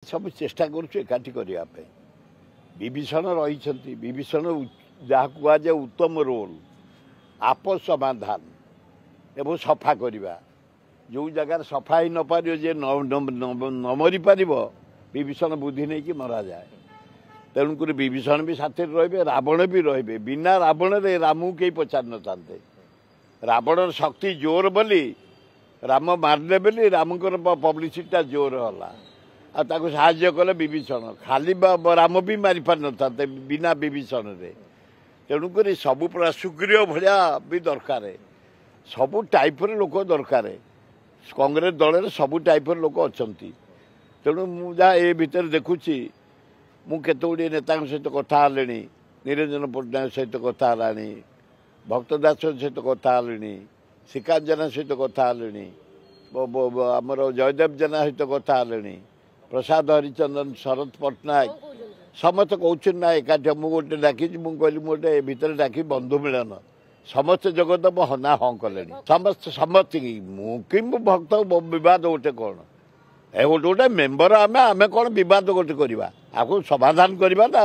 सब चेष्टा करकाठी करने विभीषण रही विभीषण जहाँ कहुए उत्तम रोल आपस समाधान एवं सफा करवा जो जगार सफा ही न पार जे न मरी पार विभीषण बुद्धि नहीं कि मरा जाए तेणुक विभीषण भी साथी रे रावण भी रे बिना रावण रे राम को कहीं पचार न था रावण शक्ति जोर बोली राम मारदे बोली राम पब्लिसिटा जोर है आताको साहाय्य कले विभीषण खाली राम भी मारी पार न था बिना विभीषण रे तेणुक सबु पूरा सुग्रीव भाया भी दरकार सबु टाइप लोक दरकार कांग्रेस दल सबु टाइप लोक अच्छा तेणु मुझे भितर देखुची मुझे नेता सहित कथा निरंजन पट्टनायक सहित कथा भक्त दास सहित कथा श्रीकांत जेना सहित कथा आमर जयदेव जेना सहित कथा प्रसाद हरिचंदन शरद पट्टनायक समस्त कहते ना एकाठी मुझे डाकी मुझे गोटे भितर डाकी बंधु मिलन समस्त जगत ना हाँ कले समस्त समस्त कि भक्त बद गोटे कौन ए गोटे गोटे मेम्बर आम आम कौन बद गोटे करवा आपको समाधान करवा ना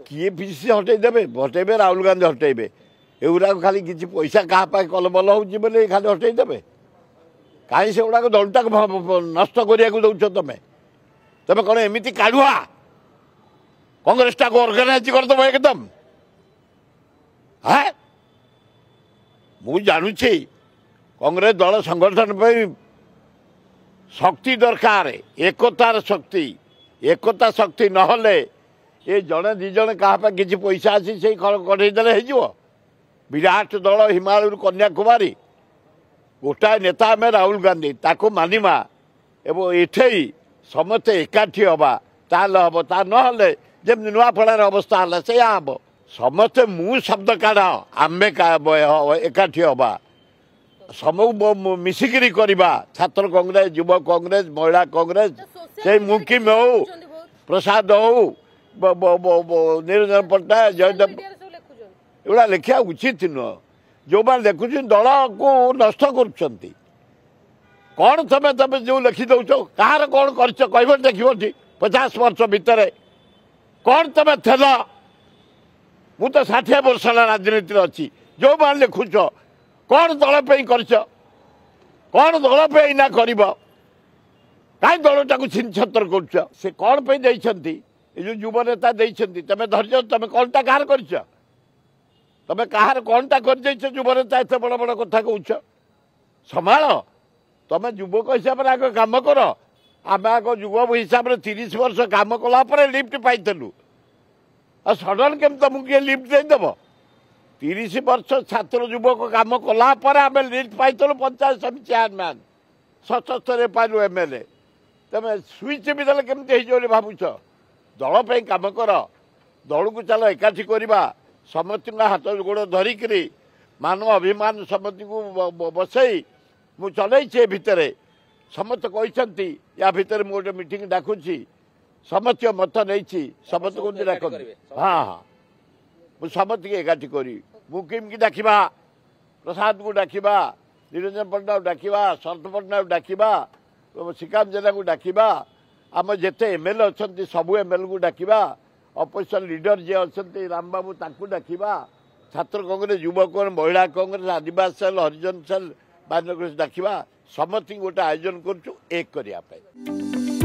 किए पीसीसी हटेदेवे हटेबे राहुल गांधी हटेबे एगुड़ा खाली किसी पैसा क्या कलबल हो खाली हटेदेवे कहीं से गुड़ाक दलटा नष्ट करने को दौच तुम तुम कौन एमती काढ़ुआ कांग्रेस टाक अर्गानाइज करदेव एकदम हाँ मु जानुची कांग्रेस दल संगठन पर शक्ति दरकार एकतार शक्ति एकता शक्ति नहले ये जड़े दिज क्या किसी पैसा आसी से कढ़ेदेले हो विराट दल हिमालय कन्याकुमारी गोटाए नेता आम राहुल गांधी ताको मानिमा एवं एठे समस्ते एकाठी हवा ताल हम ता ना जमी नुआपड़ार अवस्था है से हम समस्ते मु शब्द काढ़ आम एकाठी हवा सब मिसिकी करवा छात्र कांग्रेस युवा कांग्रेस महिला कांग्रेस से मुकिम हो प्रसाद हो निरंजन पट्टनायक जयदेव एगुड़ा लिखा उचित नुह जो मैंने देखुं दल को नष्ट कर कौन तुम तुम जो लिखि दौच कहार कौन कर देखी 50 वर्ष भितर कौन तुम थेल मु तो 60 वर्ष राजनीति अच्छी जो मैंने लिखुच कौन दल कर कौन दल पे ना कर कहीं दलटा को छिन छतर कर से कौन पे जो युव नेता तुम धैर्य तुम कौनटा कहार कर तुम कहार कौनटा कर युव नेता एत बड़ बड़ कथा कौच संभाल तुम युवक हिसाब से आग कम कर आम आग युवक हिसाब से 30 वर्ष कम कला लिफ्ट पाइलु आ सडन केम तुमको किए लिफ्ट देदेव 30 वर्ष छात्र युवक कम कला आम लिफ्ट पाइलु पंचायत समिति चेयरमैन 77 पाइलु एमएलए तुम स्विच भी देले केमती हो भावुच दल पे कम कर दल को चल एकाठी करवा समस्त हाथ गोड़ धरिक मान अभिमान समस्त को बसई मु चलई भितर समस्त कहते या भितर मुझे मीटिंग डाकुची समस्त मत नहीं समस्त को डाक हाँ हाँ मुझे समस्त की एकाठी करी मुकिम की डाकवा प्रसाद को डाकवा निरंजन पट्टनायक डाकवा शरद पट्टनायक डाकवा श्रीकांत जेना को डाकवा आम जिते एमएलए अच्छा सबू एमएलए को डाकवा अपोजिशन लीडर जी अच्छा रामबाबू ताकू डाकवा छात्र कांग्रेस युवा कांग्रेस महिला कांग्रेस आदिवासी सेल हरिजन सेल बान्य डाकवा समस्त गोटे आयोजन कर एक करने।